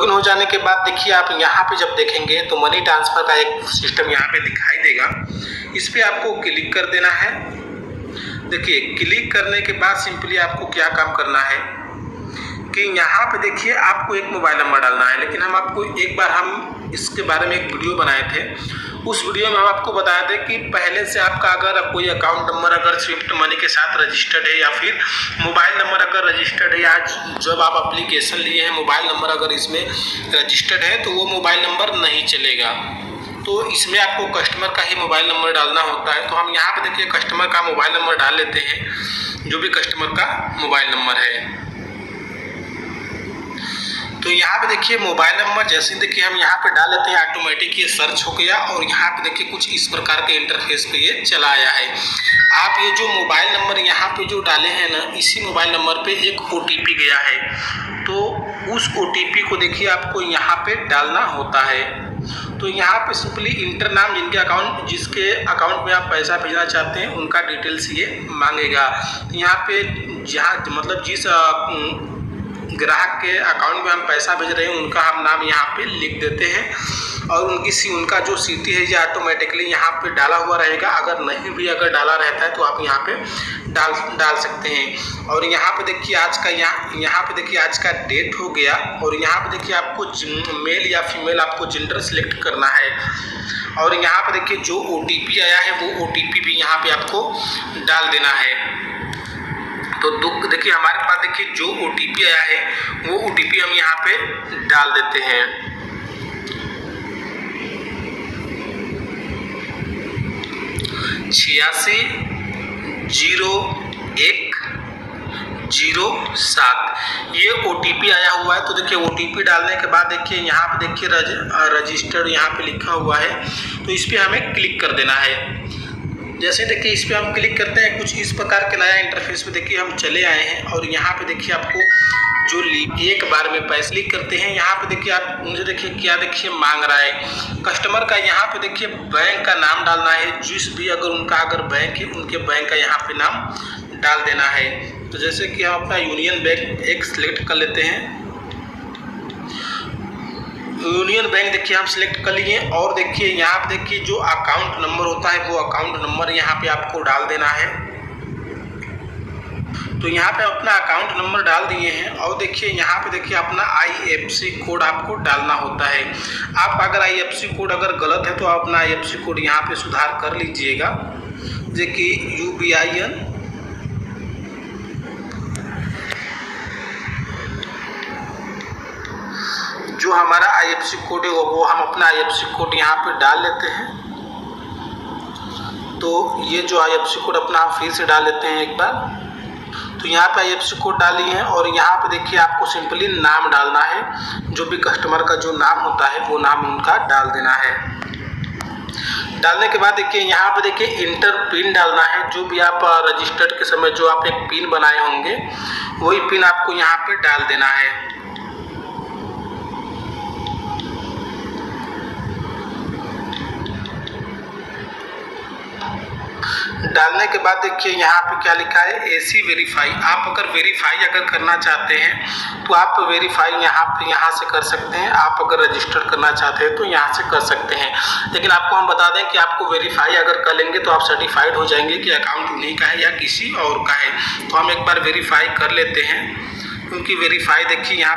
Login हो जाने के बाद देखिए आप यहाँ पे जब देखेंगे तो मनी ट्रांसफ़र का एक सिस्टम यहाँ पे दिखाई देगा। इस पर आपको क्लिक कर देना है। देखिए क्लिक करने के बाद सिंपली आपको क्या काम करना है कि यहाँ पे देखिए आपको एक मोबाइल नंबर डालना है। लेकिन हम आपको एक बार हम इसके बारे में एक वीडियो बनाए थे, उस वीडियो में हम आपको बताए थे कि पहले से आपका अगर कोई अकाउंट नंबर अगर स्विफ्ट मनी के साथ रजिस्टर्ड है या फिर मोबाइल नंबर अगर रजिस्टर्ड है, आज जब आप एप्लीकेशन लिए हैं मोबाइल नंबर अगर इसमें रजिस्टर्ड है तो वो मोबाइल नंबर नहीं चलेगा। तो इसमें आपको कस्टमर का ही मोबाइल नंबर डालना होता है। तो हम यहाँ पे देखिए कस्टमर का मोबाइल नंबर डाल लेते हैं, जो भी कस्टमर का मोबाइल नंबर है। तो यहाँ पे देखिए मोबाइल नंबर जैसे देखिए हम यहाँ पे डाल लेते हैं, ऑटोमेटिक ये सर्च हो गया और यहाँ पे देखिए कुछ इस प्रकार के इंटरफेस पे ये चला आया है। आप ये जो मोबाइल नंबर यहाँ पे जो डाले हैं ना, इसी मोबाइल नंबर पे एक OTP गया है, तो उस OTP को देखिए आपको यहाँ पे डालना होता है। तो यहाँ पे सिंपली इंटर नाम जिसके अकाउंट में आप पैसा भेजना चाहते हैं उनका डिटेल्स ये मांगेगा। यहाँ पे जहाँ मतलब जिस ग्राहक के अकाउंट में हम पैसा भेज रहे हैं उनका हम नाम यहाँ पे लिख देते हैं और उनका जो सिटी है ये ऑटोमेटिकली यहाँ पे डाला हुआ रहेगा। अगर नहीं भी अगर डाला रहता है तो आप यहाँ पे डाल सकते हैं। और यहाँ पे देखिए यहाँ पे देखिए आज का डेट हो गया और यहाँ पे देखिए आपको मेल या फीमेल आपको जेंडर सिलेक्ट करना है। और यहाँ पे देखिए जो OTP आया है वो OTP भी यहाँ पे आपको डाल देना है। तो देखिए हमारे पास देखिए जो OTP आया है वो OTP हम यहाँ पे डाल देते हैं। छियासी 0107 ये OTP आया हुआ है। तो देखिए OTP डालने के बाद देखिए यहाँ पे देखिए रजिस्टर्ड यहाँ पे लिखा हुआ है, तो इस पर हमें क्लिक कर देना है। जैसे देखिए इस पर हम क्लिक करते हैं, कुछ इस प्रकार के नया इंटरफेस पे देखिए हम चले आए हैं। और यहाँ पे देखिए आपको जो एक बार में पैसे क्लिक करते हैं, यहाँ पे देखिए आप मुझे देखिए क्या देखिए मांग रहा है कस्टमर का। यहाँ पे देखिए बैंक का नाम डालना है, जिस भी अगर बैंक है उनके बैंक का यहाँ पे नाम डाल देना है। तो जैसे कि हम अपना यूनियन बैंक एक सिलेक्ट कर लेते हैं। यूनियन बैंक देखिए हम सिलेक्ट कर लिए और देखिए यहाँ पे देखिए जो अकाउंट नंबर होता है वो अकाउंट नंबर यहाँ पे आपको डाल देना है। तो यहाँ पे अपना अकाउंट नंबर डाल दिए हैं और देखिए यहाँ पे देखिए अपना IFSC कोड आपको डालना होता है। आप अगर IFSC कोड अगर गलत है तो आप अपना IFSC कोड यहाँ पे सुधार कर लीजिएगा। जैसे कि UBIN जो हमारा IFSC कोड है वो हम अपना IFSC कोड यहाँ पे डाल लेते हैं। तो ये जो IFSC कोड अपना हम फिर से डाल लेते हैं एक बार। तो यहाँ पे IFSC कोड डाली है और यहाँ पे देखिए आपको सिंपली नाम डालना है, जो भी कस्टमर का जो नाम होता है वो नाम उनका डाल देना है। डालने के बाद देखिए यहाँ पे देखिए इंटर पिन डालना है। जो भी आप रजिस्टर्ड के समय जो आप एक पिन बनाए होंगे वही पिन आपको यहाँ पे डाल देना है। डालने के बाद देखिए यहाँ पे क्या लिखा है AC वेरीफाई। आप अगर वेरीफाई अगर करना चाहते हैं तो आप वेरीफाई यहाँ से कर सकते हैं। आप अगर रजिस्टर करना चाहते हैं तो यहाँ से कर सकते हैं। लेकिन आपको हम बता दें कि आपको वेरीफाई अगर कर लेंगे तो आप सर्टिफाइड हो जाएंगे कि अकाउंट उन्हीं का है या किसी और का है। तो हम एक बार वेरीफाई कर लेते हैं, क्योंकि वेरीफाई देखिए यहाँ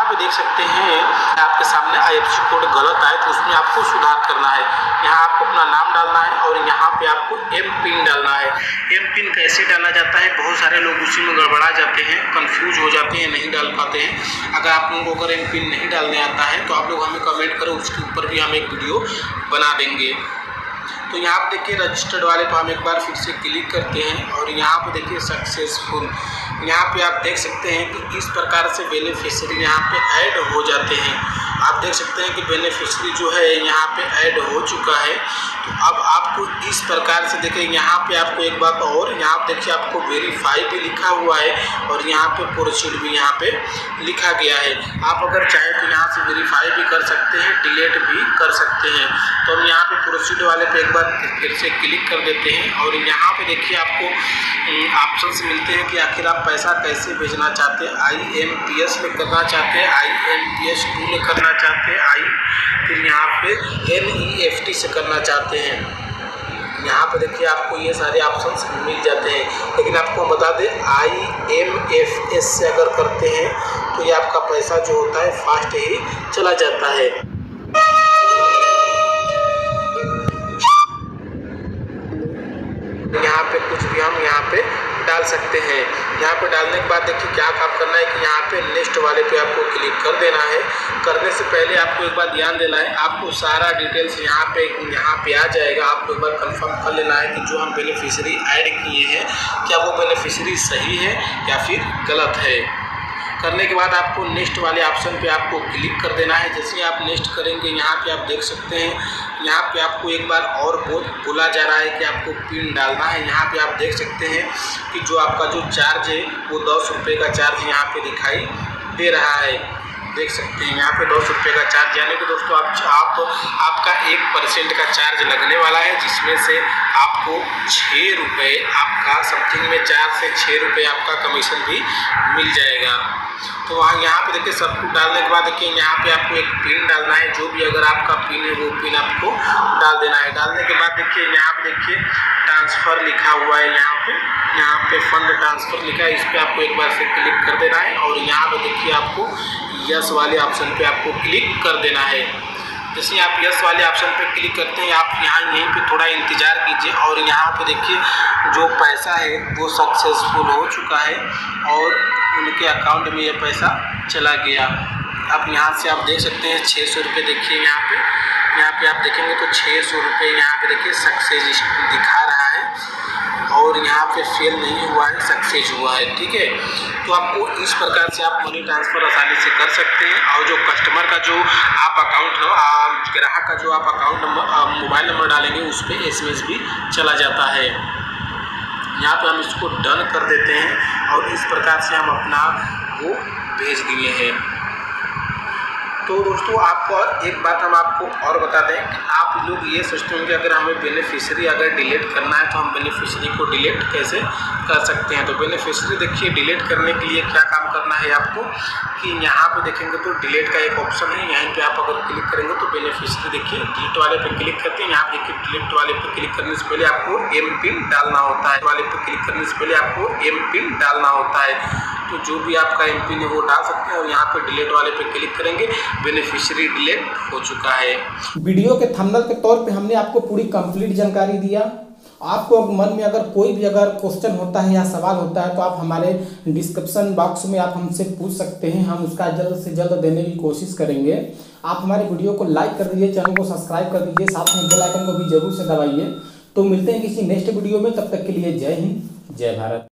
पे देख सकते हैं आपके सामने IFSC कोड गलत आए तो उसमें आपको सुधार करना है। यहाँ आपको अपना नाम डालना है और यहाँ पे आपको MPIN डालना है। MPIN कैसे डाला जाता है, बहुत सारे लोग उसी में गड़बड़ा जाते हैं, कंफ्यूज हो जाते हैं, नहीं डाल पाते हैं। अगर आप लोगों को अगर MPIN नहीं डालने आता है तो आप लोग हमें कमेंट करो, उसके ऊपर भी हम एक वीडियो बना देंगे। तो यहाँ पे देखिए रजिस्टर्ड वाले पर हम एक बार फिर से क्लिक करते हैं और यहाँ पे देखिए सक्सेसफुल। यहाँ पे आप देख सकते हैं कि इस प्रकार से बेनिफिशियरी यहाँ पे ऐड हो जाते हैं। आप देख सकते हैं कि बेनिफिशियरी जो है यहाँ पे ऐड हो चुका है। तो अब आपको इस प्रकार से देखिए, यहाँ पे आपको एक बात और, यहाँ पे देखिए आपको वेरीफाई भी लिखा हुआ है और यहाँ पे प्रोसीड भी यहाँ पे लिखा गया है। आप अगर चाहे तो यहाँ से वेरीफाई भी कर सकते हैं, डिलीट भी कर सकते हैं। तो हम यहाँ पे प्रोसीड वाले पे एक बार फिर से क्लिक कर देते हैं और यहाँ पे देखिए आपको ऑप्शंस मिलते हैं कि आखिर आप पैसा कैसे भेजना चाहते हैं। IMPS में करना चाहते हैं, IMPS 2 में करना चाहते हैं, फिर यहाँ पे NEFT से करना चाहते हैं। यहाँ पे देखिए आपको ये सारे ऑप्शंस मिल जाते हैं। लेकिन आपको बता दें, IMFS से अगर करते हैं तो ये आपका पैसा जो होता है फास्ट ही चला जाता है। यहाँ पे कुछ भी हम यहाँ पे डाल सकते हैं। यहाँ पे डालने के बाद देखिए क्या काम करना है कि यहाँ पे नेक्स्ट वाले पे आपको क्लिक कर देना है। करने से पहले आपको एक बार ध्यान देना है, आपको सारा डिटेल्स यहाँ पे आ जाएगा। आपको एक बार कंफर्म कर लेना है कि जो हम बेनिफिशियरी ऐड किए हैं क्या वो बेनिफिशियरी सही है या फिर गलत है। करने के बाद आपको नेक्स्ट वाले ऑप्शन पे आपको क्लिक कर देना है। जैसे ही आप नेक्स्ट करेंगे यहाँ पे आप देख सकते हैं, यहाँ पे आपको एक बार और बोला जा रहा है कि आपको पिन डालना है। यहाँ पे आप देख सकते हैं कि जो आपका जो चार्ज है वो 10 रुपये का चार्ज यहाँ पे दिखाई दे रहा है। देख सकते हैं यहाँ पे 10 रुपये का चार्ज, यानी कि दोस्तों आपका 1% का चार्ज लगने वाला है, जिसमें से आपको 6 रुपये आपका समथिंग में 4 से 6 रुपये आपका कमीशन भी मिल जाएगा। तो वहाँ यहाँ पे देखिए सब कुछ डालने के बाद देखिए यहाँ पे आपको एक पिन डालना है। जो भी अगर आपका पिन है वो पिन आपको डाल देना है। डालने के बाद देखिए यहाँ पे देखिए ट्रांसफ़र लिखा हुआ है, यहाँ पे फंड ट्रांसफ़र लिखा है। इस पर आपको एक बार से क्लिक कर देना है और यहाँ पे देखिए आपको यस वाले ऑप्शन पे आपको क्लिक कर देना है। जैसे आप यस वाले ऑप्शन पे क्लिक करते हैं, आप यहीं पे थोड़ा इंतज़ार कीजिए और यहाँ पे देखिए जो पैसा है वो सक्सेसफुल हो चुका है और उनके अकाउंट में ये पैसा चला गया। अब यहाँ से आप देख सकते हैं 600 रुपये देखिए यहाँ पे आप देखेंगे तो 600 रुपये यहाँ पे देखिए सक्सेस दिखा रहा है और यहाँ पे फेल नहीं हुआ है, सक्सेस हुआ है। ठीक है, तो आपको इस प्रकार से आप मनी ट्रांसफ़र आसानी से कर सकते हैं। और जो कस्टमर का जो आप अकाउंट ग्राहक का जो आप अकाउंट नंबर मोबाइल नंबर डालेंगे उस पर SMS भी चला जाता है। यहाँ पे हम इसको डन कर देते हैं और इस प्रकार से हम अपना वो भेज दिए हैं। तो दोस्तों आपको एक बात हम आपको और बता दें कि आप लोग ये सोचते होंगे अगर हमें बेनिफिशियरी अगर डिलीट करना है तो हम बेनिफिशियरी को डिलीट कैसे कर सकते हैं। तो बेनिफिशियरी देखिए डिलीट करने के लिए क्या काम करना है आपको कि यहाँ पे देखेंगे तो डिलीट का एक ऑप्शन है, यहीं पे आप अगर क्लिक करेंगे तो बेनिफिशियरी देखिए डिलीट वाले पे क्लिक करते हैं। यहाँ पे देखिए डिलीट वाले पे क्लिक करने से पहले आपको MPIN डालना होता है। वाले पे क्लिक करने से पहले आपको MPIN डालना होता है। तो जो भी आपका MPIN है वो डाल सकते हैं और यहाँ पे डिलीट वाले पे क्लिक करेंगे, बेनिफिशियरी डिलीट हो चुका है। वीडियो के थंबनेल के तौर पे हमने आपको पूरी कंप्लीट जानकारी दिया। आपको मन में अगर कोई भी अगर क्वेश्चन होता है या सवाल होता है तो आप हमारे डिस्क्रिप्शन बॉक्स में आप हमसे पूछ सकते हैं, हम उसका जल्द से जल्द देने की कोशिश करेंगे। आप हमारे वीडियो को लाइक कर दीजिए, चैनल को सब्सक्राइब कर दीजिए, साथ में बेल आइकन को भी जरूर से दबाइए। तो मिलते हैं किसी नेक्स्ट वीडियो में, तब तक के लिए जय हिंद, जय भारत।